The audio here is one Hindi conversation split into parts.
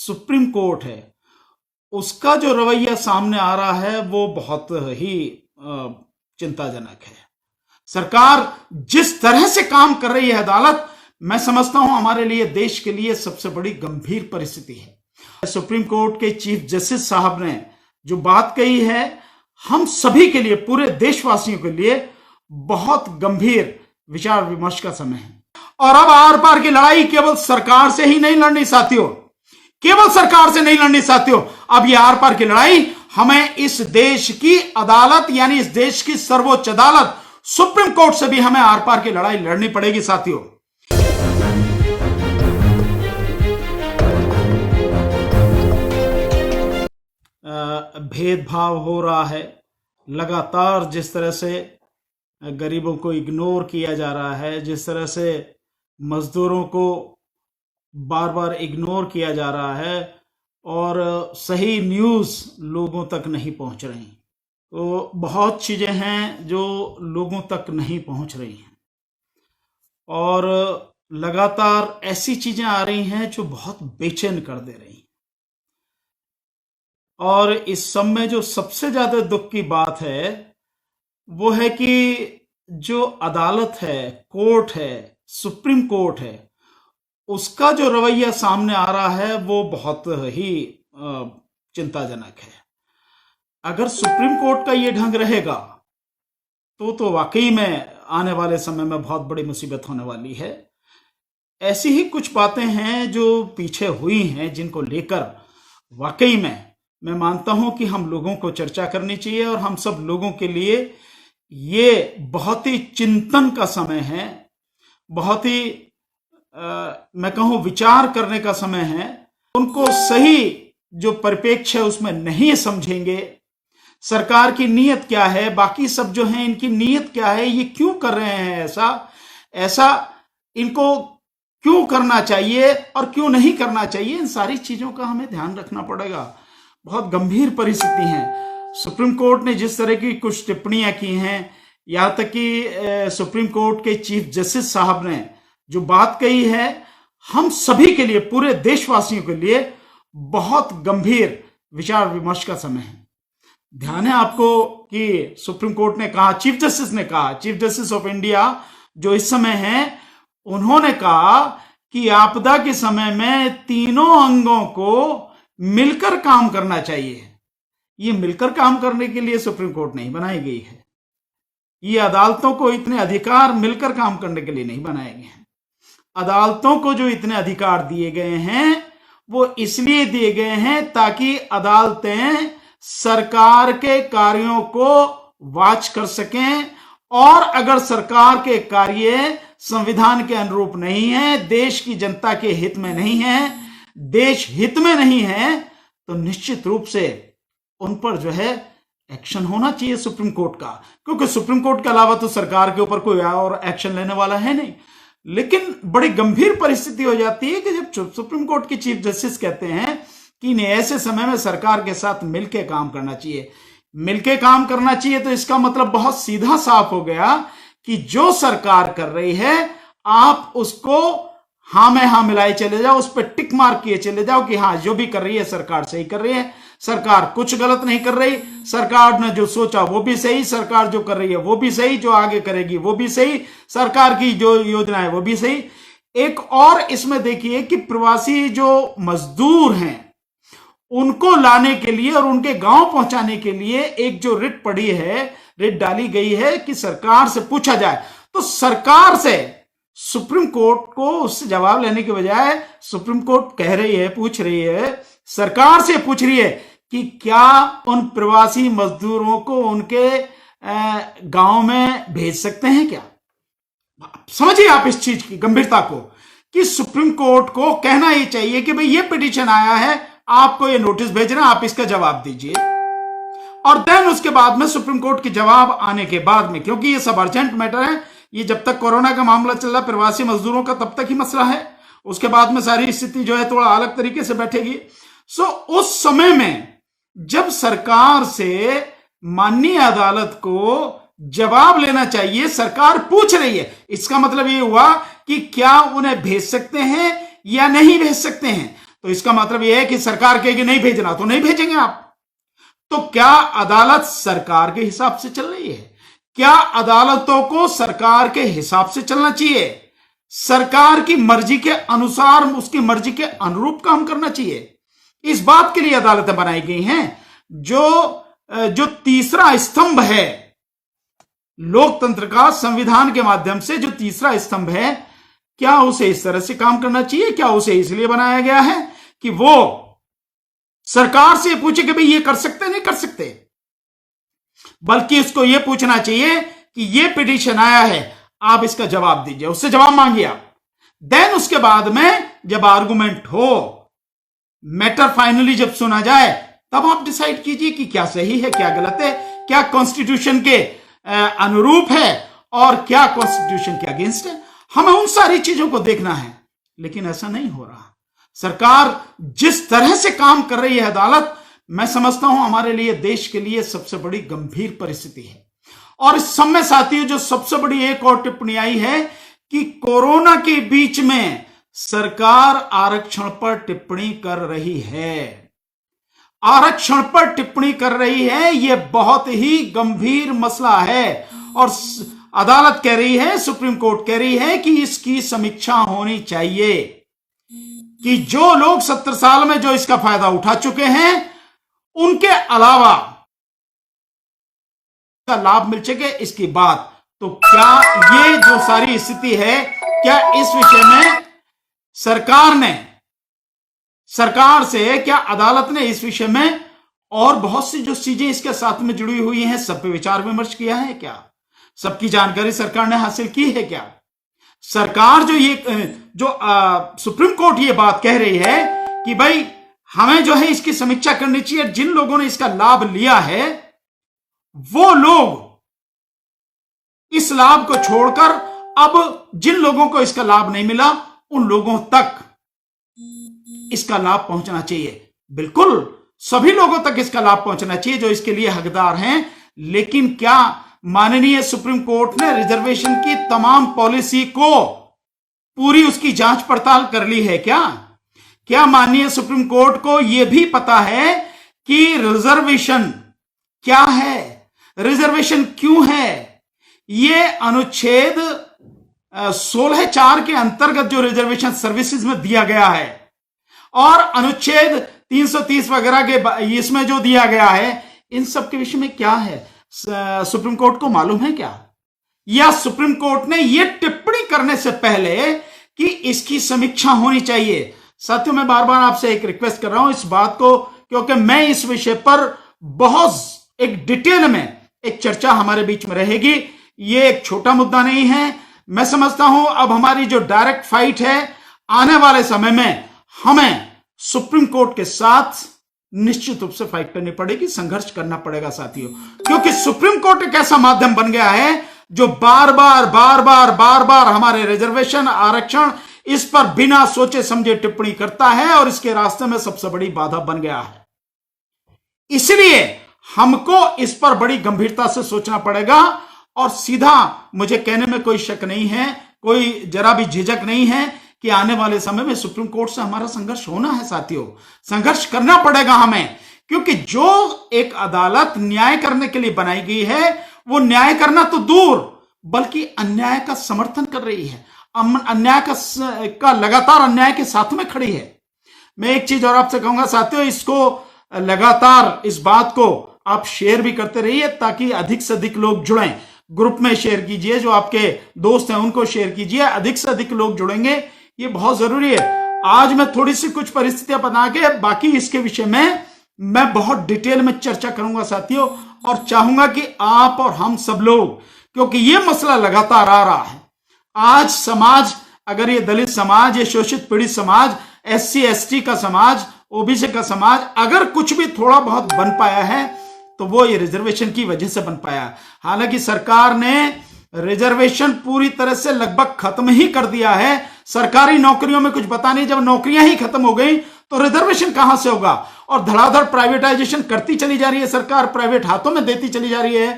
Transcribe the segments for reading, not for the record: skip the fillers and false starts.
सुप्रीम कोर्ट है उसका जो रवैया सामने आ रहा है वो बहुत ही चिंताजनक है। सरकार जिस तरह से काम कर रही है अदालत, मैं समझता हूं हमारे लिए, देश के लिए सबसे बड़ी गंभीर परिस्थिति है। सुप्रीम कोर्ट के चीफ जस्टिस साहब ने जो बात कही है, हम सभी के लिए, पूरे देशवासियों के लिए बहुत गंभीर विचार विमर्श का समय है। और अब आर पार की लड़ाई केवल सरकार से ही नहीं लड़नी साथियों, केवल सरकार से नहीं लड़नी साथियों। अब ये आर पार की लड़ाई हमें इस देश की अदालत, यानी इस देश की सर्वोच्च अदालत सुप्रीम कोर्ट से भी हमें आर पार की लड़ाई लड़नी पड़ेगी साथियों। भेदभाव हो रहा है लगातार, जिस तरह से गरीबों को इग्नोर किया जा रहा है, जिस तरह से मजदूरों को बार बार इग्नोर किया जा रहा है और सही न्यूज़ लोगों तक नहीं पहुंच रही, तो बहुत चीज़ें हैं जो लोगों तक नहीं पहुंच रही हैं और लगातार ऐसी चीज़ें आ रही हैं जो बहुत बेचैन कर दे रही हैं। और इस सब में जो सबसे ज़्यादा दुख की बात है वो है कि जो अदालत है, कोर्ट है, सुप्रीम कोर्ट है, उसका जो रवैया सामने आ रहा है वो बहुत ही चिंताजनक है। अगर सुप्रीम कोर्ट का ये ढंग रहेगा तो वाकई में आने वाले समय में बहुत बड़ी मुसीबत होने वाली है। ऐसी ही कुछ बातें हैं जो पीछे हुई हैं, जिनको लेकर वाकई में मैं मानता हूं कि हम लोगों को चर्चा करनी चाहिए और हम सब लोगों के लिए ये बहुत ही चिंतन का समय है, बहुत ही मैं कहूं विचार करने का समय है। उनको सही जो परिप्रेक्ष्य है उसमें नहीं समझेंगे, सरकार की नीयत क्या है, बाकी सब जो हैं इनकी नीयत क्या है, ये क्यों कर रहे हैं ऐसा इनको क्यों करना चाहिए और क्यों नहीं करना चाहिए, इन सारी चीजों का हमें ध्यान रखना पड़ेगा। बहुत गंभीर परिस्थिति है। सुप्रीम कोर्ट ने जिस तरह की कुछ टिप्पणियां की हैं, यहां तक कि सुप्रीम कोर्ट के चीफ जस्टिस साहब ने जो बात कही है, हम सभी के लिए, पूरे देशवासियों के लिए बहुत गंभीर विचार विमर्श का समय है। ध्यान है आपको कि सुप्रीम कोर्ट ने कहा, चीफ जस्टिस ऑफ इंडिया जो इस समय हैं, उन्होंने कहा कि आपदा के समय में तीनों अंगों को मिलकर काम करना चाहिए। ये मिलकर काम करने के लिए सुप्रीम कोर्ट नहीं बनाई गई है, ये अदालतों को इतने अधिकार मिलकर काम करने के लिए नहीं बनाए गए हैं। अदालतों को जो इतने अधिकार दिए गए हैं वो इसलिए दिए गए हैं ताकि अदालतें सरकार के कार्यों को वॉच कर सकें, और अगर सरकार के कार्य संविधान के अनुरूप नहीं है, देश की जनता के हित में नहीं है, देश हित में नहीं है, तो निश्चित रूप से उन पर जो है एक्शन होना चाहिए सुप्रीम कोर्ट का, क्योंकि सुप्रीम कोर्ट के अलावा तो सरकार के ऊपर कोई और एक्शन लेने वाला है नहीं। लेकिन बड़ी गंभीर परिस्थिति हो जाती है कि जब सुप्रीम कोर्ट के चीफ जस्टिस कहते हैं कि इन्हें ऐसे समय में सरकार के साथ मिलकर काम करना चाहिए, मिलकर काम करना चाहिए, तो इसका मतलब बहुत सीधा साफ हो गया कि जो सरकार कर रही है आप उसको हाँ में हाँ मिलाए चले जाओ, उस पर टिक मार्क किए चले जाओ कि हाँ जो भी कर रही है सरकार सही कर रही है, सरकार कुछ गलत नहीं कर रही, सरकार ने जो सोचा वो भी सही, सरकार जो कर रही है वो भी सही, जो आगे करेगी वो भी सही, सरकार की जो योजना है वो भी सही। एक और इसमें देखिए कि प्रवासी जो मजदूर हैं उनको लाने के लिए और उनके गांव पहुंचाने के लिए एक जो रिट पड़ी है, रिट डाली गई है कि सरकार से पूछा जाए, तो सरकार से सुप्रीम कोर्ट को उससे जवाब लेने के बजाय सुप्रीम कोर्ट कह रही है, पूछ रही है, सरकार से पूछ रही है कि क्या उन प्रवासी मजदूरों को उनके गांव में भेज सकते हैं क्या। समझिए आप इस चीज की गंभीरता को कि सुप्रीम कोर्ट को कहना ही चाहिए कि भाई ये पिटीशन आया है, आपको ये नोटिस भेजना, आप इसका जवाब दीजिए। और देन उसके बाद में सुप्रीम कोर्ट के जवाब आने के बाद में, क्योंकि ये सब अर्जेंट मैटर है, ये जब तक कोरोना का मामला चल रहा है प्रवासी मजदूरों का तब तक ही मसला है, उसके बाद में सारी स्थिति जो है थोड़ा अलग तरीके से बैठेगी। सो उस समय में जब सरकार से माननीय अदालत को जवाब लेना चाहिए, सरकार पूछ रही है, इसका मतलब ये हुआ कि क्या उन्हें भेज सकते हैं या नहीं भेज सकते हैं। तो इसका मतलब यह है कि सरकार कहेगी नहीं भेजना तो नहीं भेजेंगे आप। तो क्या अदालत सरकार के हिसाब से चल रही है? क्या अदालतों को सरकार के हिसाब से चलना चाहिए? सरकार की मर्जी के अनुसार, उसकी मर्जी के अनुरूप काम करना चाहिए? इस बात के लिए अदालतें बनाई गई हैं। जो तीसरा स्तंभ है लोकतंत्र का, संविधान के माध्यम से जो तीसरा स्तंभ है, क्या उसे इस तरह से काम करना चाहिए? क्या उसे इसलिए बनाया गया है कि वो सरकार से पूछे कि भाई ये कर सकते नहीं कर सकते, बल्कि उसको ये पूछना चाहिए कि ये पिटीशन आया है, आप इसका जवाब दीजिए, उससे जवाब मांगिए आप। देन उसके बाद में जब आर्गुमेंट हो, मैटर फाइनली जब सुना जाए, तब आप डिसाइड कीजिए कि क्या सही है, क्या गलत है, क्या कॉन्स्टिट्यूशन के अनुरूप है और क्या कॉन्स्टिट्यूशन के अगेंस्ट है। हमें उन सारी चीजों को देखना है, लेकिन ऐसा नहीं हो रहा। सरकार जिस तरह से काम कर रही है अदालत, मैं समझता हूं हमारे लिए, देश के लिए सबसे बड़ी गंभीर परिस्थिति है। और इस समय साथियों, जो सबसे बड़ी एक और टिप्पणी आई है कि कोरोना के बीच में सरकार आरक्षण पर टिप्पणी कर रही है। आरक्षण पर टिप्पणी कर रही है, यह बहुत ही गंभीर मसला है। और अदालत कह रही है, सुप्रीम कोर्ट कह रही है कि इसकी समीक्षा होनी चाहिए कि जो लोग 70 साल में जो इसका फायदा उठा चुके हैं, उनके अलावा का लाभ मिल सके, इसकी बात। तो क्या ये जो सारी स्थिति है, क्या इस विषय में सरकार से, क्या अदालत ने इस विषय में और बहुत सी जो चीजें इसके साथ में जुड़ी हुई हैं, सब पे विचार विमर्श किया है क्या? सबकी जानकारी सरकार ने हासिल की है क्या? सरकार सुप्रीम कोर्ट ये बात कह रही है कि भाई हमें जो है इसकी समीक्षा करनी चाहिए, जिन लोगों ने इसका लाभ लिया है वो लोग इस लाभ को छोड़कर अब जिन लोगों को इसका लाभ नहीं मिला, उन लोगों तक इसका लाभ पहुंचना चाहिए। बिल्कुल सभी लोगों तक इसका लाभ पहुंचना चाहिए जो इसके लिए हकदार हैं। लेकिन क्या माननीय सुप्रीम कोर्ट ने रिजर्वेशन की तमाम पॉलिसी को पूरी उसकी जांच पड़ताल कर ली है क्या? क्या माननीय सुप्रीम कोर्ट को यह भी पता है कि रिजर्वेशन क्या है, रिजर्वेशन क्यों है? यह अनुच्छेद 16(4) के अंतर्गत जो रिजर्वेशन सर्विसेज में दिया गया है और अनुच्छेद 330 वगैरह के इसमें जो दिया गया है, इन सब के विषय में क्या है, सुप्रीम कोर्ट को मालूम है क्या? या सुप्रीम कोर्ट ने यह टिप्पणी करने से पहले कि इसकी समीक्षा होनी चाहिए? साथियों, मैं बार बार आपसे एक रिक्वेस्ट कर रहा हूं इस बात को, क्योंकि मैं इस विषय पर बहुत एक डिटेल में एक चर्चा हमारे बीच में रहेगी। ये एक छोटा मुद्दा नहीं है। मैं समझता हूं अब हमारी जो डायरेक्ट फाइट है, आने वाले समय में हमें सुप्रीम कोर्ट के साथ निश्चित रूप से फाइट करनी पड़ेगी, संघर्ष करना पड़ेगा साथियों, क्योंकि सुप्रीम कोर्ट एक ऐसा माध्यम बन गया है जो बार बार हमारे रिजर्वेशन, आरक्षण, इस पर बिना सोचे समझे टिप्पणी करता है और इसके रास्ते में सबसे बड़ी बाधा बन गया है। इसलिए हमको इस पर बड़ी गंभीरता से सोचना पड़ेगा। और सीधा मुझे कहने में कोई शक नहीं है, कोई जरा भी झिझक नहीं है कि आने वाले समय में सुप्रीम कोर्ट से हमारा संघर्ष होना है साथियों, संघर्ष करना पड़ेगा हमें, क्योंकि जो एक अदालत न्याय करने के लिए बनाई गई है, वो न्याय करना तो दूर बल्कि अन्याय का समर्थन कर रही है, अन्याय का लगातार अन्याय के साथ में खड़ी है। मैं एक चीज और आपसे कहूंगा साथियों, इसको लगातार इस बात को आप शेयर भी करते रहिए ताकि अधिक से अधिक लोग जुड़ें। ग्रुप में शेयर कीजिए, जो आपके दोस्त हैं उनको शेयर कीजिए, अधिक से अधिक लोग जुड़ेंगे, ये बहुत जरूरी है। आज मैं थोड़ी सी कुछ परिस्थितियां बना के बाकी इसके विषय में मैं बहुत डिटेल में चर्चा करूंगा साथियों, और चाहूंगा कि आप और हम सब लोग, क्योंकि ये मसला लगातार आ रहा है। आज समाज, अगर ये दलित समाज, ये शोषित पीड़ित समाज, SC ST का समाज, OBC का समाज अगर कुछ भी थोड़ा बहुत बन पाया है तो वो ये रिजर्वेशन की वजह से बन पाया। हालांकि सरकार ने रिजर्वेशन पूरी तरह से लगभग खत्म ही कर दिया है। सरकारी नौकरियों में कुछ बता नहीं, जब नौकरियां ही खत्म हो गई तो रिजर्वेशन कहां से होगा? और धड़ाधड़ प्राइवेटाइजेशन करती चली जा रही है सरकार, प्राइवेट हाथों में देती चली जा रही है।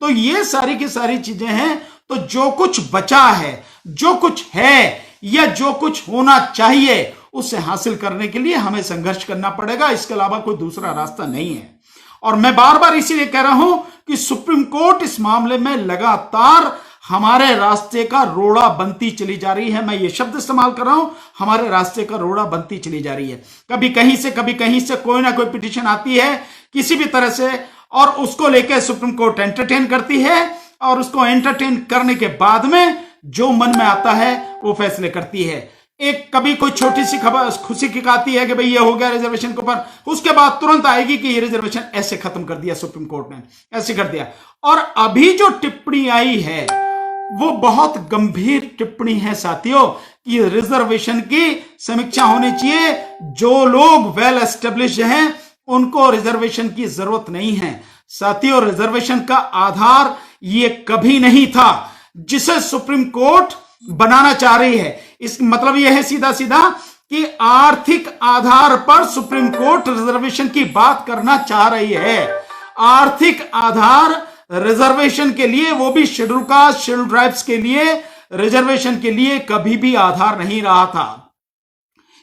तो ये सारी की सारी चीजें हैं। तो जो कुछ बचा है, जो कुछ है या जो कुछ होना चाहिए, उसे हासिल करने के लिए हमें संघर्ष करना पड़ेगा, इसके अलावा कोई दूसरा रास्ता नहीं है। और मैं बार बार इसीलिए कह रहा हूं कि सुप्रीम कोर्ट इस मामले में लगातार हमारे रास्ते का रोड़ा बनती चली जा रही है। मैं ये शब्द इस्तेमाल कर रहा हूं, हमारे रास्ते का रोड़ा बनती चली जा रही है। कभी कहीं से कोई ना कोई पिटीशन आती है किसी भी तरह से, और उसको लेकर सुप्रीम कोर्ट एंटरटेन करती है, और उसको एंटरटेन करने के बाद में जो मन में आता है वो फैसले करती है। एक कभी कोई छोटी सी खबर खुशी की आती है कि भाई ये हो गया रिजर्वेशन के ऊपर, उसके बाद तुरंत आएगी कि ये रिजर्वेशन ऐसे खत्म कर दिया सुप्रीम कोर्ट ने, ऐसे कर दिया। और अभी जो टिप्पणी आई है वो बहुत गंभीर टिप्पणी है साथियों, कि रिजर्वेशन की समीक्षा होनी चाहिए। जो लोग वेल एस्टेब्लिश हैं उनको रिजर्वेशन की जरूरत नहीं है। साथियों, रिजर्वेशन का आधार ये कभी नहीं था जिसे सुप्रीम कोर्ट बनाना चाह रही है। इस मतलब यह है सीधा सीधा कि आर्थिक आधार पर सुप्रीम कोर्ट रिजर्वेशन की बात करना चाह रही है। आर्थिक आधार रिजर्वेशन के लिए, वो भी शेड्यूल कास्ट शेड्यूल ट्राइब्स के लिए, रिजर्वेशन के लिए कभी भी आधार नहीं रहा था।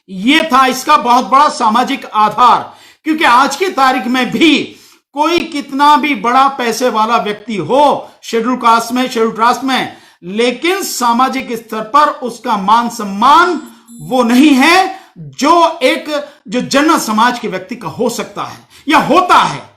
यह था इसका बहुत बड़ा सामाजिक आधार, क्योंकि आज की तारीख में भी कोई कितना भी बड़ा पैसे वाला व्यक्ति हो शेड्यूल कास्ट में, शेड्यूल ट्रास्ट में, लेकिन सामाजिक स्तर पर उसका मान सम्मान वो नहीं है जो जनरल समाज के व्यक्ति का हो सकता है या होता है,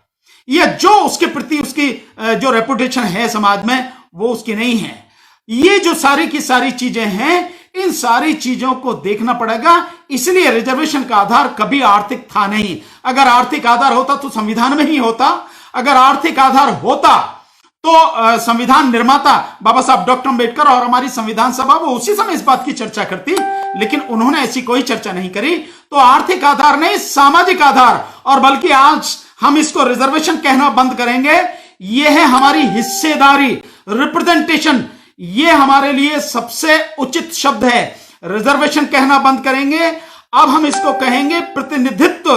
या जो उसके प्रति उसकी जो रेपुटेशन है समाज में वो उसकी नहीं है। ये जो सारी की सारी चीजें हैं, इन सारी चीजों को देखना पड़ेगा। इसलिए रिजर्वेशन का आधार कभी आर्थिक था नहीं। अगर आर्थिक आधार होता तो संविधान में ही होता। अगर आर्थिक आधार होता तो संविधान निर्माता बाबा साहब डॉक्टर अंबेडकर और हमारी संविधान सभा वो उसी समय इस बात की चर्चा करती, लेकिन उन्होंने ऐसी कोई चर्चा नहीं करी। तो आर्थिक आधार नहीं, सामाजिक आधार, और बल्कि आज हम इसको रिजर्वेशन कहना बंद करेंगे। यह है हमारी हिस्सेदारी, रिप्रेजेंटेशन, ये हमारे लिए सबसे उचित शब्द है। रिजर्वेशन कहना बंद करेंगे, अब हम इसको कहेंगे प्रतिनिधित्व,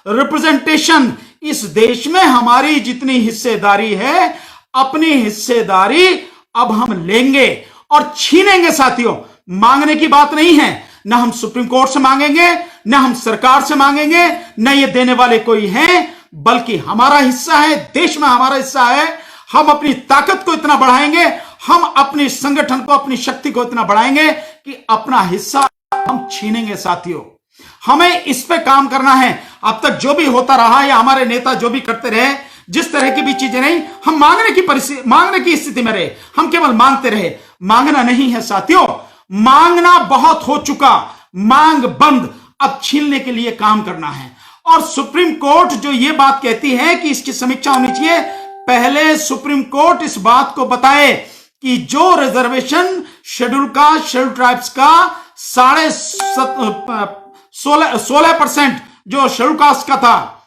रिप्रेजेंटेशन। इस देश में हमारी जितनी हिस्सेदारी है, अपनी हिस्सेदारी अब हम लेंगे और छीनेंगे साथियों। मांगने की बात नहीं है, ना हम सुप्रीम कोर्ट से मांगेंगे, ना हम सरकार से मांगेंगे, ना ये देने वाले कोई हैं, बल्कि हमारा हिस्सा है, देश में हमारा हिस्सा है। हम अपनी ताकत को इतना बढ़ाएंगे, हम अपनी संगठन को, अपनी शक्ति को इतना बढ़ाएंगे कि अपना हिस्सा हम छीनेंगे साथियों। हमें इस पे काम करना है। अब तक जो भी होता रहा या हमारे नेता जो भी करते रहे, जिस तरह की भी चीजें नहीं, हम मांगने की स्थिति में रहे, हम केवल मांगते रहे। मांगना नहीं है साथियों, मांगना बहुत हो चुका, मांग बंद, अब छीनने के लिए काम करना है। और सुप्रीम कोर्ट जो ये बात कहती है कि इसकी समीक्षा होनी चाहिए, पहले सुप्रीम कोर्ट इस बात को बताए कि जो reservation schedule caste schedule tribes का 16% जो शेड्यूल कास्ट का था,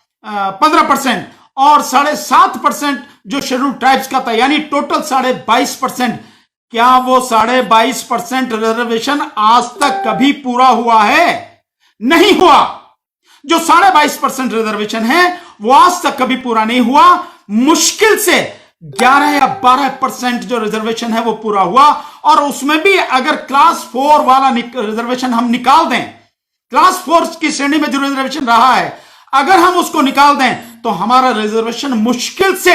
15% और 7.5% जो शेड्यूल ट्राइब्स का था, यानी टोटल 22.5%। क्या वो 22.5% रिजर्वेशन आज तक कभी पूरा हुआ है? नहीं हुआ। जो 22.5% रिजर्वेशन है वो आज तक कभी पूरा नहीं हुआ। मुश्किल से 11 या 12% जो रिजर्वेशन है वो पूरा हुआ, और उसमें भी अगर क्लास 4 वाला रिजर्वेशन हम निकाल दें, क्लास 4 की श्रेणी में जो रिजर्वेशन रहा है, अगर हम उसको निकाल दें तो हमारा रिजर्वेशन मुश्किल से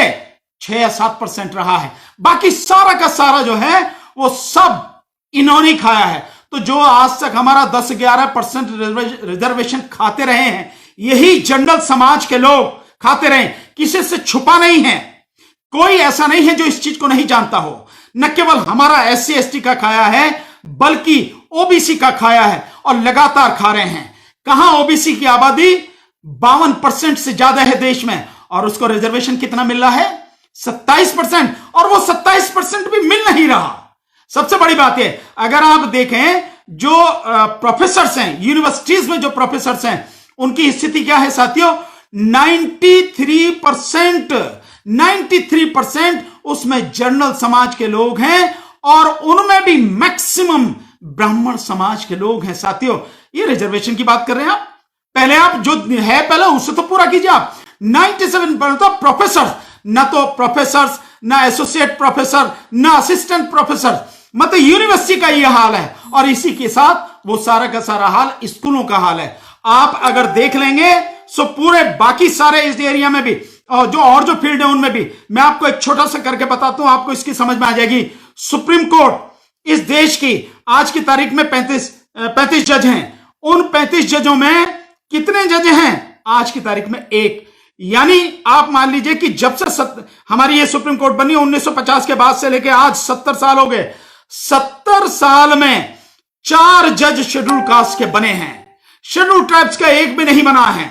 6 या 7% रहा है। बाकी सारा का सारा जो है वो सब इन्होंने खाया है। तो जो आज तक हमारा 10-11% रिजर्वेशन खाते रहे हैं, यही जनरल समाज के लोग खाते रहे, किसी से छुपा नहीं है। कोई ऐसा नहीं है जो इस चीज को नहीं जानता हो। न केवल हमारा SC ST का खाया है, बल्कि OBC का खाया है, और लगातार खा रहे हैं। कहां OBC की आबादी 52% से ज्यादा है देश में, और उसको रिजर्वेशन कितना मिल रहा है? 27%, और वो 27% भी मिल नहीं रहा। सबसे बड़ी बात है, अगर आप देखें जो प्रोफेसर्स हैं, यूनिवर्सिटीज में जो प्रोफेसर्स हैं, उनकी स्थिति क्या है साथियों? 93% उसमें जनरल समाज के लोग हैं, और उनमें भी मैक्सिमम ब्राह्मण समाज के लोग हैं साथियों। ये रिजर्वेशन की बात कर रहे हैं आप, पहले आप जो है पहले उससे तो पूरा कीजिए आप। 97% तो प्रोफेसर, ना तो प्रोफेसर, ना एसोसिएट प्रोफेसर, ना असिस्टेंट प्रोफेसर, मतलब यूनिवर्सिटी का यह हाल है। और इसी के साथ वो सारा का सारा हाल स्कूलों का हाल है। आप अगर देख लेंगे सो पूरे बाकी सारे इस एरिया में भी और जो फील्ड है उनमें भी, मैं आपको एक छोटा सा करके बताता हूं, आपको इसकी समझ में आ जाएगी। सुप्रीम कोर्ट इस देश की आज की तारीख में 35 जज हैं। उन 35 जजों में कितने जज हैं आज की तारीख में? एक। यानी आप मान लीजिए कि जब से हमारी ये सुप्रीम कोर्ट बनी 1950 के बाद से लेके आज 70 साल हो गए। 70 साल में 4 जज शेड्यूल कास्ट के बने हैं। शेड्यूल ट्राइब्स का एक भी नहीं बना है।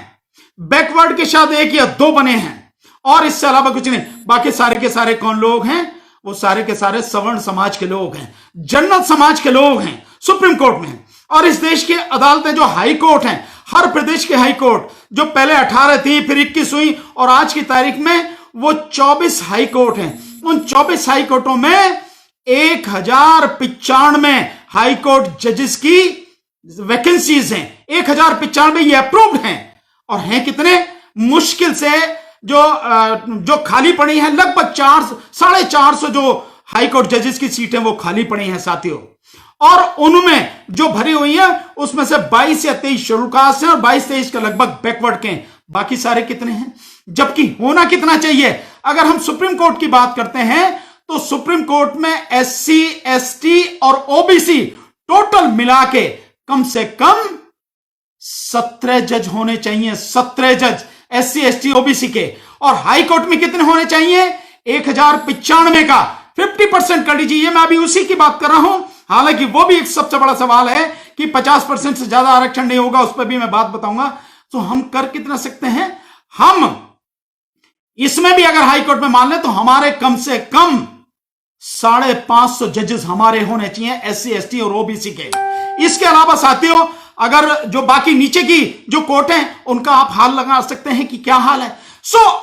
बैकवर्ड के शायद 1 या 2 बने हैं और इससे अलावा कुछ नहीं। बाकी सारे के सारे कौन लोग हैं? वो सारे के सारे सवर्ण समाज के लोग हैं, जनरल समाज के लोग हैं सुप्रीम कोर्ट में। और इस देश की अदालतें जो हाई कोर्ट हैं, हर प्रदेश के हाई कोर्ट जो पहले 18 थी, फिर 21 हुई और आज की तारीख में वो 24 हाई कोर्ट हैं। उन 24 हाई कोर्टों में 1095 हाई कोर्ट जजेस की वैकेंसीज हैं। 1095 ये अप्रूव्ड हैं और हैं कितने? मुश्किल से जो खाली पड़ी है लगभग 450 जो हाई कोर्ट जजेस की सीटें वो खाली पड़ी हैं साथियों। और उनमें जो भरी हुई है उसमें से 22 या 23 शेड्यूल कास्ट हैं और 22-23 के लगभग बैकवर्ड के हैं। बाकी सारे कितने हैं? जबकि होना कितना चाहिए? अगर हम सुप्रीम कोर्ट की बात करते हैं तो सुप्रीम कोर्ट में SC, ST और OBC टोटल मिला के कम से कम 17 जज होने चाहिए। 17 जज SC, ST, OBC के। और हाई कोर्ट में कितने होने चाहिए? 1095 का 50% कर लीजिए। ये मैं अभी उसी की बात कर रहा हूं। हालांकि वो भी एक सबसे बड़ा सवाल है कि 50% से ज्यादा आरक्षण नहीं होगा, उस पर भी मैं बात बताऊंगा। तो हम कर कितना सकते हैं? हम इसमें भी अगर हाई कोर्ट में मान लें तो हमारे कम से कम 550 जजेस हमारे होने चाहिए SC, ST और OBC के। इसके अलावा साथियों अगर जो बाकी नीचे की जो कोर्ट हैं उनका आप हाल लगा सकते हैं कि क्या हाल है।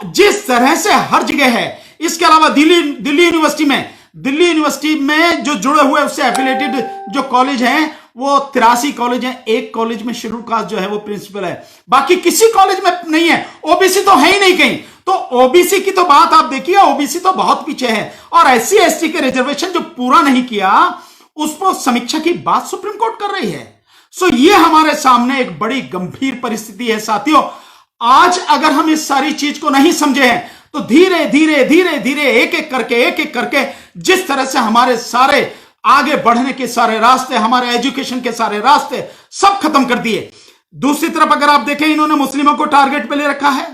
जिस तरह से हर जगह है। इसके अलावा दिल्ली यूनिवर्सिटी में जो जुड़े हुए उससे एफिलेटेड जो कॉलेज हैं वो 83 कॉलेज हैं। एक कॉलेज में शेड्यूल कास्ट जो है वो प्रिंसिपल है, बाकी किसी कॉलेज में नहीं है। OBC तो है ही नहीं कहीं। तो OBC की तो बात आप देखिए, OBC तो बहुत पीछे है। और SC, ST के रिजर्वेशन जो पूरा नहीं किया उस पर समीक्षा की बात सुप्रीम कोर्ट कर रही है। ये हमारे सामने एक बड़ी गंभीर परिस्थिति है साथियों। आज अगर हम इस सारी चीज को नहीं समझे हैं तो धीरे धीरे एक एक करके जिस तरह से हमारे सारे आगे बढ़ने के सारे रास्ते, हमारे एजुकेशन के सारे रास्ते सब खत्म कर दिए। दूसरी तरफ अगर आप देखें, इन्होंने मुस्लिमों को टारगेट पे ले रखा है।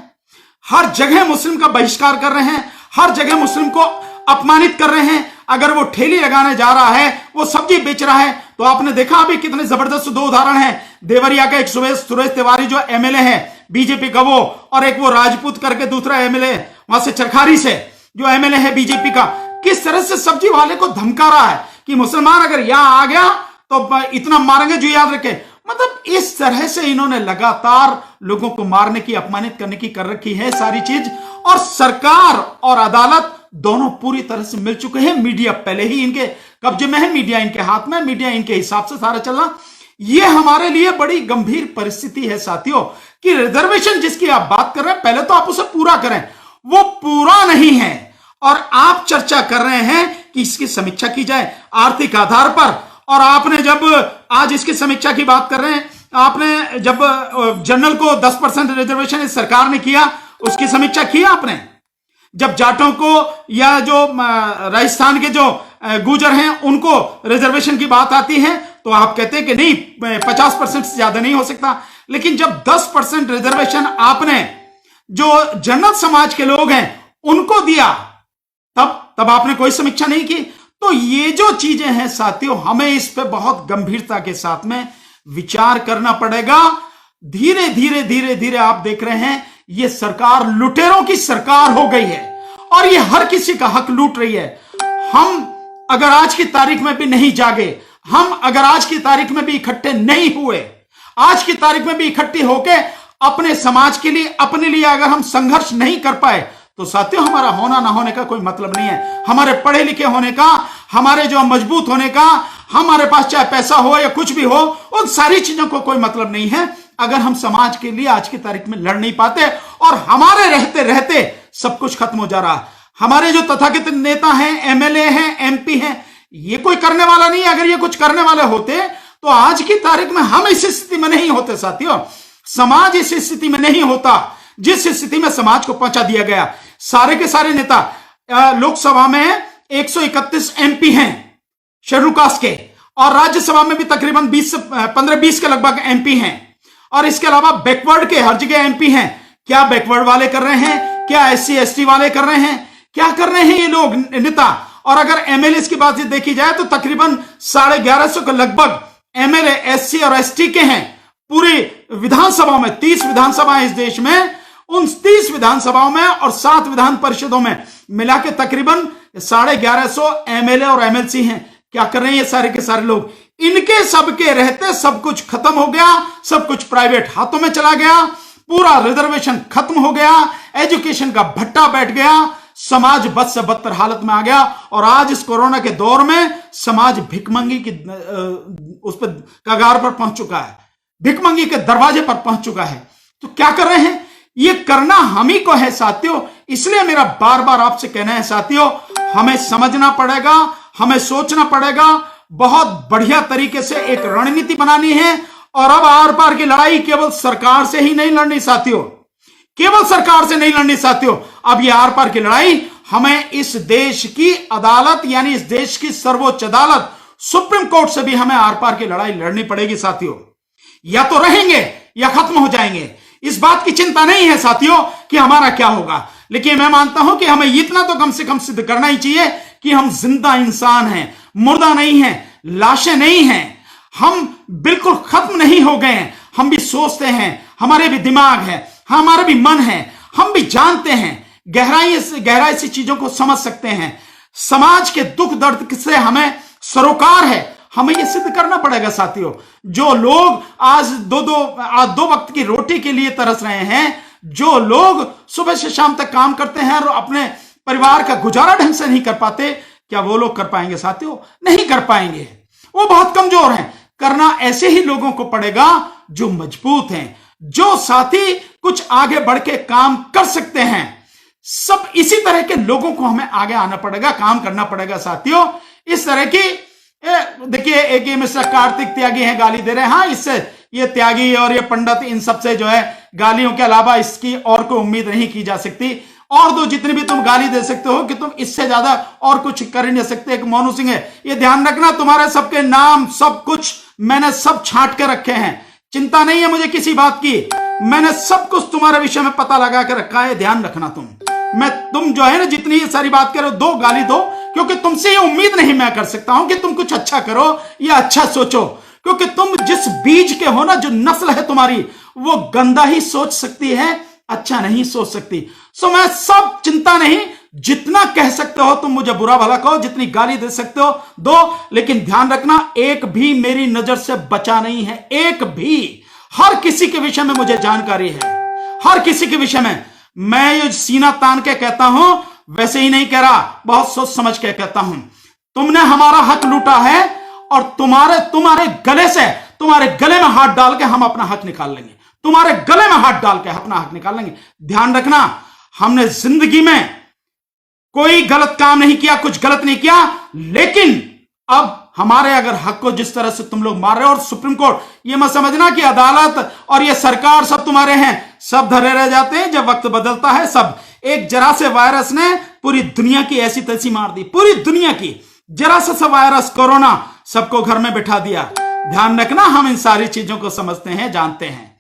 हर जगह मुस्लिम का बहिष्कार कर रहे हैं, हर जगह मुस्लिम को अपमानित कर रहे हैं। अगर वो ठेली लगाने जा रहा है, वो सब्जी बेच रहा है, तो आपने देखा अभी कितने जबरदस्त 2 उदाहरण हैं। देवरिया का एक सुरेश तिवारी जो MLA है बीजेपी का, वो और एक वो राजपूत करके दूसरा MLA वहां से चरखारी से जो MLA है बीजेपी का, किस तरह से सब्जी वाले को धमका रहा है कि मुसलमान अगर यहां आ गया तो इतना मारेंगे जो याद रखे। मतलब इस तरह से इन्होंने लगातार लोगों को मारने की, अपमानित करने की कर रखी है सारी चीज। और सरकार और अदालत दोनों पूरी तरह से मिल चुके हैं। मीडिया पहले ही इनके कब्जे में है, मीडिया इनके हाथ में, मीडिया इनके हिसाब से सारा चलना। यह हमारे लिए बड़ी गंभीर परिस्थिति है साथियों कि रिजर्वेशन जिसकी आप बात कर रहे हैं, पहले तो आप उसे पूरा करें। वो पूरा नहीं है और आप चर्चा कर रहे हैं कि इसकी समीक्षा की जाए आर्थिक आधार पर। और आपने जब आज इसकी समीक्षा की बात कर रहे हैं, आपने जब जनरल को 10% रिजर्वेशन इस सरकार ने किया, उसकी समीक्षा की आपने? जब जाटों को या जो राजस्थान के जो गुर्जर हैं उनको रिजर्वेशन की बात आती है तो आप कहते हैं कि नहीं 50% से ज्यादा नहीं हो सकता। लेकिन जब 10% रिजर्वेशन आपने जो जनरल समाज के लोग हैं उनको दिया, तब आपने कोई समीक्षा नहीं की। तो ये जो चीजें हैं साथियों, हमें इस पे बहुत गंभीरता के साथ में विचार करना पड़ेगा। धीरे धीरे आप देख रहे हैं ये सरकार लुटेरों की सरकार हो गई है और ये हर किसी का हक लूट रही है। हम अगर आज की तारीख में भी नहीं जागे, हम अगर आज की तारीख में भी इकट्ठे नहीं हुए, आज की तारीख में भी इकट्ठे होके अपने समाज के लिए, अपने लिए अगर हम संघर्ष नहीं कर पाए तो साथियों हमारा होना ना होने का कोई मतलब नहीं है। हमारे पढ़े लिखे होने का, हमारे जो मजबूत होने का, हमारे पास चाहे पैसा हो या कुछ भी हो, उन सारी चीजों को कोई मतलब नहीं है अगर हम समाज के लिए आज की तारीख में लड़ नहीं पाते। और हमारे रहते रहते सब कुछ खत्म हो जा रहा। हमारे जो तथाकथित नेता हैं, MLA हैं, MP हैं, ये कोई करने वाला नहीं है। अगर ये कुछ करने वाले होते तो आज की तारीख में हम इस स्थिति में नहीं होते साथियों, समाज इस स्थिति में नहीं होता जिस स्थिति में समाज को पहुंचा दिया गया। सारे के सारे नेता, लोकसभा में 131 एमपी हैं शेड्यूल कास्ट के, और राज्यसभा में भी तकरीबन 15-20 के लगभग एमपी हैं, और इसके अलावा बैकवर्ड के हर जगह एमपी हैं। क्या बैकवर्ड वाले कर रहे हैं? क्या SC ST वाले कर रहे हैं? क्या कर रहे हैं ये लोग नेता? और अगर MLA की बात देखी जाए तो तकरीबन 1150 के लगभग MLA SC और ST के हैं पूरी विधानसभा में। 30 विधानसभा इस देश में, उन 30 विधानसभाओं में और 7 विधान परिषदों में मिला के तकरीबन 1150 MLA और MLC हैं। क्या कर रहे हैं ये सारे के सारे लोग? इनके सबके रहते सब कुछ खत्म हो गया, सब कुछ प्राइवेट हाथों में चला गया, पूरा रिजर्वेशन खत्म हो गया, एजुकेशन का भट्टा बैठ गया, समाज बद से बदतर हालत में आ गया। और आज इस कोरोना के दौर में समाज भिखमंगी की उस पर कगार पर पहुंच चुका है, भिखमंगी के दरवाजे पर पहुंच चुका है। तो क्या कर रहे हैं? ये करना हम ही को है साथियों। इसलिए मेरा बार बार आपसे कहना है साथियों, हमें समझना पड़ेगा, हमें सोचना पड़ेगा, बहुत बढ़िया तरीके से एक रणनीति बनानी है। और अब आर पार की लड़ाई केवल सरकार से ही नहीं लड़नी साथियों, केवल सरकार से नहीं लड़नी साथियों। अब ये आर पार की लड़ाई हमें इस देश की अदालत, यानी इस देश की सर्वोच्च अदालत सुप्रीम कोर्ट से भी हमें आर पार की लड़ाई लड़नी पड़ेगी साथियों। या तो रहेंगे या खत्म हो जाएंगे। इस बात की चिंता नहीं है साथियों कि हमारा क्या होगा, लेकिन मैं मानता हूं कि हमें इतना तो कम से कम सिद्ध करना ही चाहिए कि हम जिंदा इंसान हैं, मुर्दा नहीं हैं, लाशें नहीं हैं, हम बिल्कुल खत्म नहीं हो गए हैं। हम भी सोचते हैं, हमारे भी दिमाग है, हमारा भी मन है, हम भी जानते हैं, गहराई से चीजों को समझ सकते हैं। समाज के दुख दर्द से हमें सरोकार है, हमें यह सिद्ध करना पड़ेगा साथियों। जो लोग आज दो वक्त की रोटी के लिए तरस रहे हैं, जो लोग सुबह से शाम तक काम करते हैं और अपने परिवार का गुजारा ढंग से नहीं कर पाते, क्या वो लोग कर पाएंगे साथियों? नहीं कर पाएंगे, वो बहुत कमजोर हैं। करना ऐसे ही लोगों को पड़ेगा जो मजबूत हैं, जो साथी कुछ आगे बढ़ के काम कर सकते हैं। सब इसी तरह के लोगों को हमें आगे आना पड़ेगा, काम करना पड़ेगा साथियों। इस तरह की देखिए, एक ये मिस्टर कार्तिक त्यागी हैं, गाली दे रहे हैं। हाँ, इससे ये त्यागी और ये पंडित, इन सबसे जो है गालियों के अलावा इसकी और कोई उम्मीद नहीं की जा सकती। और दो जितनी भी तुम गाली दे सकते हो कि तुम इससे ज्यादा और कुछ कर ही नहीं सकते। एक मोनू सिंह है, ये ध्यान रखना, तुम्हारे सबके नाम सब कुछ मैंने सब छांट के रखे हैं। चिंता नहीं है मुझे किसी बात की, मैंने सब कुछ तुम्हारे विषय में पता लगा के रखा है, ध्यान रखना। तुम जो है ना, जितनी ये सारी बात करो, दो गाली दो, क्योंकि तुमसे ये उम्मीद नहीं मैं कर सकता हूं कि तुम कुछ अच्छा करो या अच्छा सोचो, क्योंकि तुम जिस बीज के हो ना, जो नस्ल है तुम्हारी, वो गंदा ही सोच सकती है, अच्छा नहीं सोच सकती। सो मैं सब चिंता नहीं, जितना कह सकते हो तुम मुझे बुरा भला कहो, जितनी गाली दे सकते हो दो, लेकिन ध्यान रखना एक भी मेरी नजर से बचा नहीं है, एक भी। हर किसी के विषय में मुझे जानकारी है, हर किसी के विषय में। मैं ये सीना तान के कहता हूं, वैसे ही नहीं कह रहा, बहुत सोच समझ के कहता हूं। तुमने हमारा हक लूटा है और तुम्हारे गले से, तुम्हारे गले में हाथ डाल के हम अपना हक निकाल लेंगे, तुम्हारे गले में हाथ डाल के अपना हक निकाल लेंगे। ध्यान रखना, हमने जिंदगी में कोई गलत काम नहीं किया, कुछ गलत नहीं किया, लेकिन अब हमारे अगर हक को जिस तरह से तुम लोग मार रहे हो, और सुप्रीम कोर्ट, ये मत समझना कि अदालत और ये सरकार सब तुम्हारे हैं, सब धरे रह जाते हैं जब वक्त बदलता है। सब एक जरा से वायरस ने पूरी दुनिया की ऐसी तैसी मार दी, पूरी दुनिया की जरा सा वायरस कोरोना सबको घर में बिठा दिया। ध्यान रखना, हम इन सारी चीजों को समझते हैं, जानते हैं।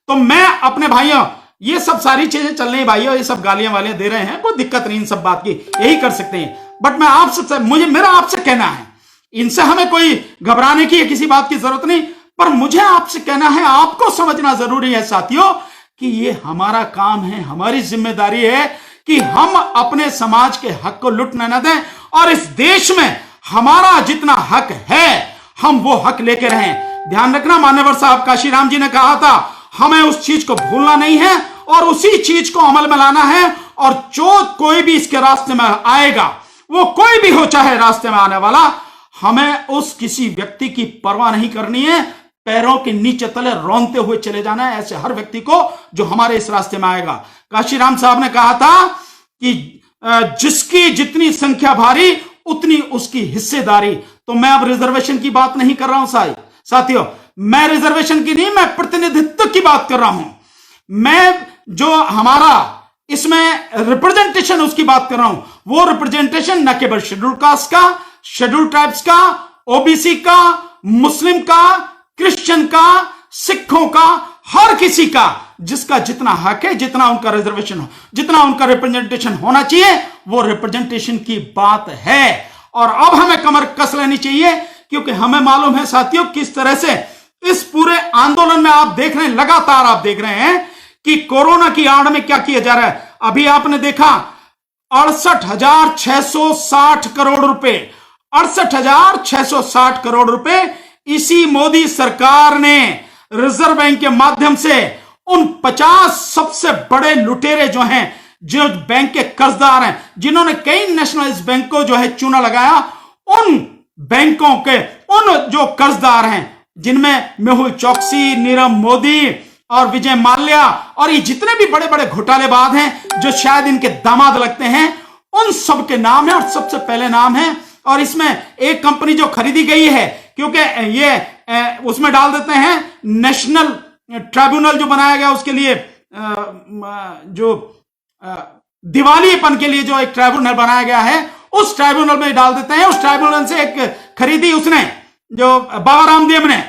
तो मैं अपने भाइयों, ये सब सारी चीजें चल रही भाइयों, ये सब गालियां वालियां दे रहे हैं, कोई दिक्कत नहीं इन सब बात की, यही कर सकते हैं। बट मैं आपसे, मेरा आपसे कहना है, इनसे हमें कोई घबराने की या किसी बात की जरूरत नहीं, पर मुझे आपसे कहना है, आपको समझना जरूरी है साथियों कि ये हमारा काम है, हमारी जिम्मेदारी है कि हम अपने समाज के हक को लुटने न दें, और इस देश में हमारा जितना हक है हम वो हक लेके रहें। ध्यान रखना, मान्यवर साहब काशीराम जी ने कहा था, हमें उस चीज को भूलना नहीं है और उसी चीज को अमल में लाना है। और जो कोई भी इसके रास्ते में आएगा, वो कोई भी हो चाहे रास्ते में आने वाला, हमें उस किसी व्यक्ति की परवाह नहीं करनी है, पैरों के नीचे तले रोंते हुए चले जाना है ऐसे हर व्यक्ति को जो हमारे इस रास्ते में आएगा। काशीराम साहब ने कहा था कि जिसकी जितनी संख्या भारी उतनी उसकी हिस्सेदारी। तो मैं अब रिजर्वेशन की बात नहीं कर रहा हूं साथियों, मैं रिजर्वेशन की नहीं, मैं प्रतिनिधित्व की बात कर रहा हूं। मैं जो हमारा इसमें रिप्रेजेंटेशन उसकी बात कर रहा हूं, वो रिप्रेजेंटेशन न केवल शेड्यूल कास्ट का, शेड्यूल ट्राइब्स का, ओबीसी का, मुस्लिम का, क्रिश्चियन का, सिखों का, हर किसी का, जिसका जितना हक है, जितना उनका रिजर्वेशन, जितना उनका रिप्रेजेंटेशन होना चाहिए, वो रिप्रेजेंटेशन की बात है। और अब हमें कमर कस लेनी चाहिए, क्योंकि हमें मालूम है साथियों किस तरह से इस पूरे आंदोलन में आप देख रहे हैं, लगातार आप देख रहे हैं कि कोरोना की आड़ में क्या किया जा रहा है। अभी आपने देखा 68,660 करोड़ रुपए, 68,660 करोड़ रुपए इसी मोदी सरकार ने रिजर्व बैंक के माध्यम से उन 50 सबसे बड़े लुटेरे जो हैं, जो बैंक के कर्जदार हैं, जिन्होंने कई नेशनलाइज्ड बैंक को जो है चूना लगाया, उन बैंकों के उन जो कर्जदार हैं, जिनमें मेहुल चौकसी, नीरव मोदी और विजय माल्या और ये जितने भी बड़े बड़े घोटालेबाज हैं, जो शायद इनके दामाद लगते हैं, उन सब के नाम है और सबसे पहले नाम है। और इसमें एक कंपनी जो खरीदी गई है, क्योंकि ये उसमें डाल देते हैं नेशनल ट्राइब्यूनल जो बनाया गया उसके लिए, जो दिवालीपन के लिए जो एक ट्राइब्यूनल बनाया गया है, उस ट्राइब्यूनल में डाल देते हैं। उस ट्राइब्यूनल से एक खरीदी उसने, जो बाबा रामदेव ने,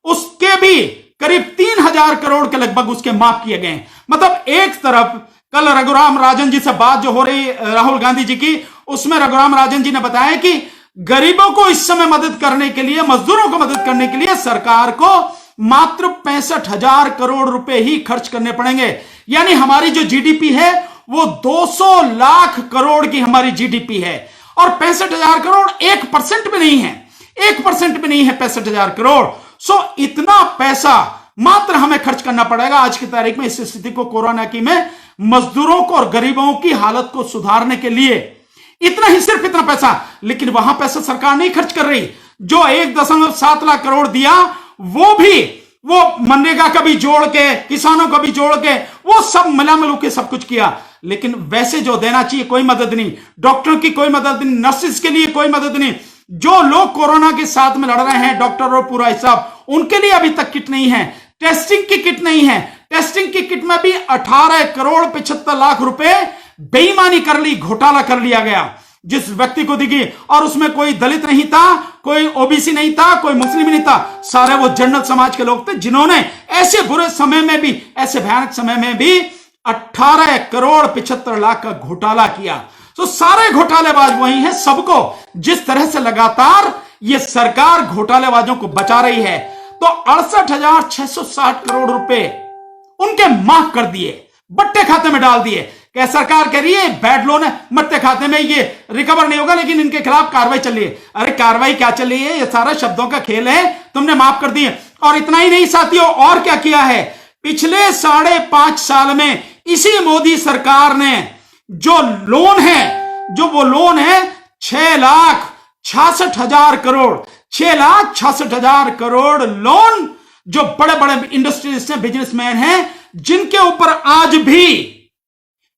उसके भी करीब 3,000 करोड़ के लगभग उसके माफ किए गए। मतलब एक तरफ कल रघुराम राजन जी से बात जो हो रही राहुल गांधी जी की, उसमें रघुराम राजन जी ने बताया कि गरीबों को इस समय मदद करने के लिए, मजदूरों को मदद करने के लिए सरकार को मात्र 65,000 करोड़ रुपए ही खर्च करने पड़ेंगे। यानी हमारी जो जीडीपी है वो 200 लाख करोड़ की हमारी जीडीपी है, और 65,000 करोड़ 1% भी नहीं है, 1% भी नहीं है 65,000 करोड़। सो इतना पैसा मात्र हमें खर्च करना पड़ेगा आज की तारीख में, इस स्थिति को, कोरोना की में, मजदूरों को और गरीबों की हालत को सुधारने के लिए। इतना ही, सिर्फ इतना पैसा। लेकिन वहां पैसा सरकार नहीं खर्च कर रही। जो 1.7 लाख करोड़ दिया, वो भी वो मनरेगा का भी जोड़ के, किसानों का भी जोड़ के, वो सब मिला मिलू के सब कुछ किया। लेकिन वैसे जो देना चाहिए कोई मदद नहीं, डॉक्टरों की कोई मदद नहीं, नर्सिस के लिए कोई मदद नहीं। जो लोग कोरोना के साथ में लड़ रहे हैं, डॉक्टर और पूरा हिसाब, उनके लिए अभी तक किट नहीं है, टेस्टिंग की किट नहीं है। टेस्टिंग की किट में भी 18 करोड़ 75 लाख रुपए बेईमानी कर ली, घोटाला कर लिया गया, जिस व्यक्ति को दिखी। और उसमें कोई दलित नहीं था, कोई ओबीसी नहीं था, कोई मुस्लिम नहीं था, सारे वो जनरल समाज के लोग थे, जिन्होंने ऐसे बुरे समय में भी, ऐसे भयानक समय में भी 18 करोड़ 75 लाख का घोटाला किया। तो सारे घोटालेबाज वही हैं। सबको जिस तरह से लगातार ये सरकार घोटालेबाजों को बचा रही है, तो 68,660 करोड़ रुपए उनके माफ कर दिए, बट्टे खाते में डाल दिए। क्या सरकार कह रही है बैड लोन है, मट्टे खाते में, ये रिकवर नहीं होगा, लेकिन इनके खिलाफ कार्रवाई चल रही है। अरे कार्रवाई क्या चल रही है, ये सारा शब्दों का खेल है, तुमने माफ कर दिए। और इतना ही नहीं साथियों, और क्या किया है, पिछले 5.5 साल में इसी मोदी सरकार ने जो लोन है, जो वो लोन है 6,66,000 करोड़, 6,66,000 करोड़ लोन, जो बड़े बड़े इंडस्ट्रीज हैं, बिजनेसमैन हैं, जिनके ऊपर आज भी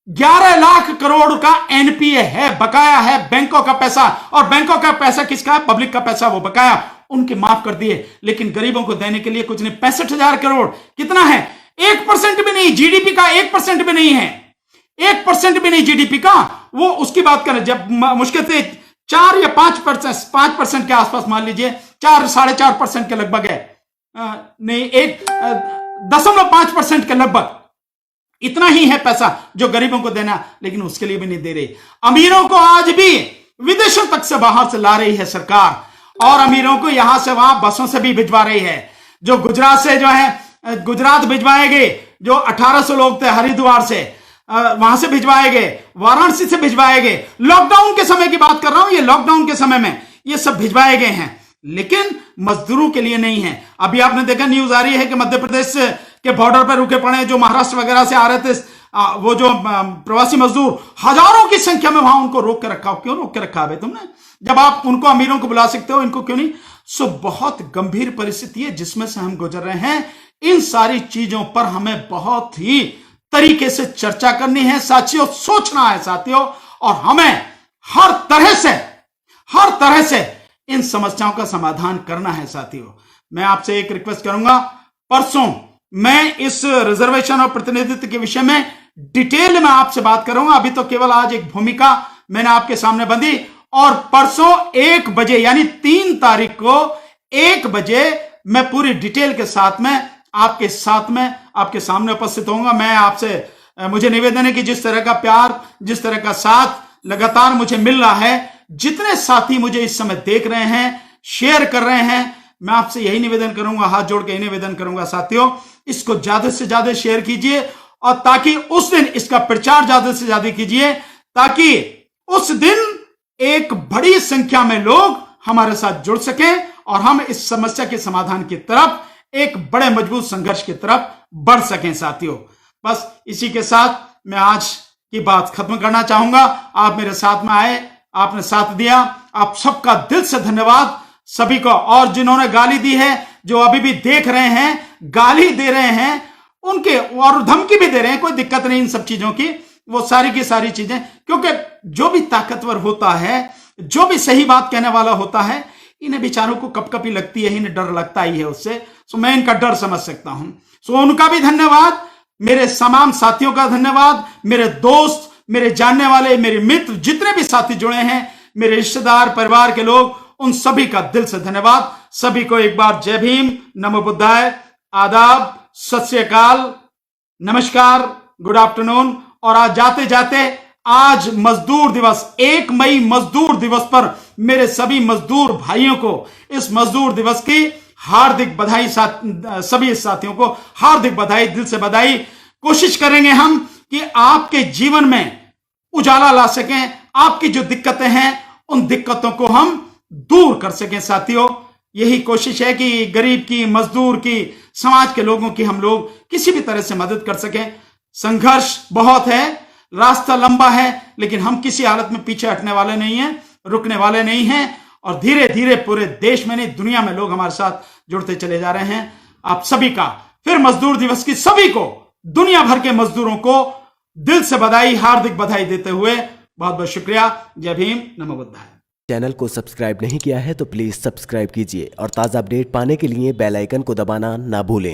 11 लाख करोड़ का एनपीए है, बकाया है, बैंकों का पैसा। और बैंकों का पैसा किसका है, पब्लिक का पैसा, वो बकाया उनके माफ कर दिए। लेकिन गरीबों को देने के लिए कुछ नहीं। 65,000 करोड़ कितना है, 1% भी नहीं, जीडीपी का 1% भी नहीं है, 1% भी नहीं जीडीपी का। वो उसकी बात करें, जब मुश्किल से 4 या 5% के आसपास मान लीजिए, 4-4.5% के लगभग है, नहीं 1.5% के लगभग, इतना ही है पैसा जो गरीबों को देना। लेकिन उसके लिए भी नहीं दे रही। अमीरों को आज भी विदेशों तक से बाहर से ला रही है सरकार, और अमीरों को यहां से वहां बसों से भी भिजवा रही है। जो गुजरात से जो है, गुजरात भिजवाए गए, जो 1800 लोग थे हरिद्वार से, वहां से भिजवाए गए, वाराणसी से भिजवाए गए। लॉकडाउन के समय की बात कर रहा हूं, ये लॉकडाउन के समय में ये सब भिजवाए गए हैं, लेकिन मजदूरों के लिए नहीं है। अभी आपने देखा, न्यूज आ रही है कि मध्य प्रदेश के बॉर्डर पर रुके पड़े, जो महाराष्ट्र वगैरह से आ रहे थे, वो जो प्रवासी मजदूर, हजारों की संख्या में, वहां उनको रोक के रखा। क्यों रोक के रखा है तुमने, जब आप उनको, अमीरों को बुला सकते हो, इनको क्यों नहीं। सो बहुत गंभीर परिस्थिति है जिसमें से हम गुजर रहे हैं। इन सारी चीजों पर हमें बहुत ही तरीके से चर्चा करनी है साथियों, सोचना है साथियों, और हमें हर तरह से इन समस्याओं का समाधान करना है साथियों। मैं आपसे एक रिक्वेस्ट करूंगा, परसों मैं इस रिजर्वेशन और प्रतिनिधित्व के विषय में डिटेल में आपसे बात करूंगा। अभी तो केवल आज एक भूमिका मैंने आपके सामने बंधी, और परसों 1 बजे यानी 3 तारीख को 1 बजे मैं पूरी डिटेल के साथ में आपके सामने उपस्थित होऊंगा। मैं आपसे, मुझे निवेदन है कि जिस तरह का प्यार, जिस तरह का साथ लगातार मुझे मिल रहा है, जितने साथी मुझे इस समय देख रहे हैं, शेयर कर रहे हैं, मैं आपसे यही निवेदन करूंगा, हाथ जोड़ के यही निवेदन करूंगा साथियों, इसको ज्यादा से ज्यादा शेयर कीजिए, और ताकि उस दिन इसका प्रचार ज्यादा से ज्यादा कीजिए, ताकि उस दिन एक बड़ी संख्या में लोग हमारे साथ जुड़ सकें और हम इस समस्या के समाधान की तरफ, एक बड़े मजबूत संघर्ष की तरफ बढ़ सकें साथियों। बस इसी के साथ मैं आज की बात खत्म करना चाहूंगा। आप मेरे साथ में आए, आपने साथ दिया, आप सबका दिल से धन्यवाद सभी को। और जिन्होंने गाली दी है, जो अभी भी देख रहे हैं, गाली दे रहे हैं उनके, और धमकी भी दे रहे हैं, कोई दिक्कत नहीं इन सब चीजों की, वो सारी की सारी चीजें, क्योंकि जो भी ताकतवर होता है, जो भी सही बात कहने वाला होता है, इन्हें बेचारों को कपकपी लगती है, इन्हें डर लगता ही है उससे। सो मैं इनका डर समझ सकता हूं। सो उनका भी धन्यवाद, मेरे तमाम साथियों का धन्यवाद, मेरे दोस्त, मेरे जानने वाले, मेरे मित्र, जितने भी साथी जुड़े हैं, मेरे रिश्तेदार, परिवार के लोग, उन सभी का दिल से धन्यवाद। सभी को एक बार जय भीम, नमो बुद्धाय, आदाब, सत श्री अकाल, नमस्कार, गुड आफ्टरनून। और आज जाते जाते, आज मजदूर दिवस, 1 मई मजदूर दिवस पर मेरे सभी मजदूर भाइयों को इस मजदूर दिवस की हार्दिक बधाई, सभी साथियों को हार्दिक बधाई, दिल से बधाई। कोशिश करेंगे हम कि आपके जीवन में उजाला ला सकें, आपकी जो दिक्कतें हैं उन दिक्कतों को हम दूर कर सकें साथियों। यही कोशिश है कि गरीब की, मजदूर की, समाज के लोगों की हम लोग किसी भी तरह से मदद कर सकें। संघर्ष बहुत है, रास्ता लंबा है, लेकिन हम किसी हालत में पीछे हटने वाले नहीं हैं, रुकने वाले नहीं हैं, और धीरे धीरे पूरे देश में नहीं, दुनिया में लोग हमारे साथ जुड़ते चले जा रहे हैं। आप सभी का फिर मजदूर दिवस की सभी को, दुनिया भर के मजदूरों को दिल से बधाई, हार्दिक बधाई देते हुए बहुत बहुत शुक्रिया। जय भीम, नमो बुद्धाय। चैनल को सब्सक्राइब नहीं किया है तो प्लीज सब्सक्राइब कीजिए और ताज़ा अपडेट पाने के लिए बेल आइकन को दबाना ना भूलें।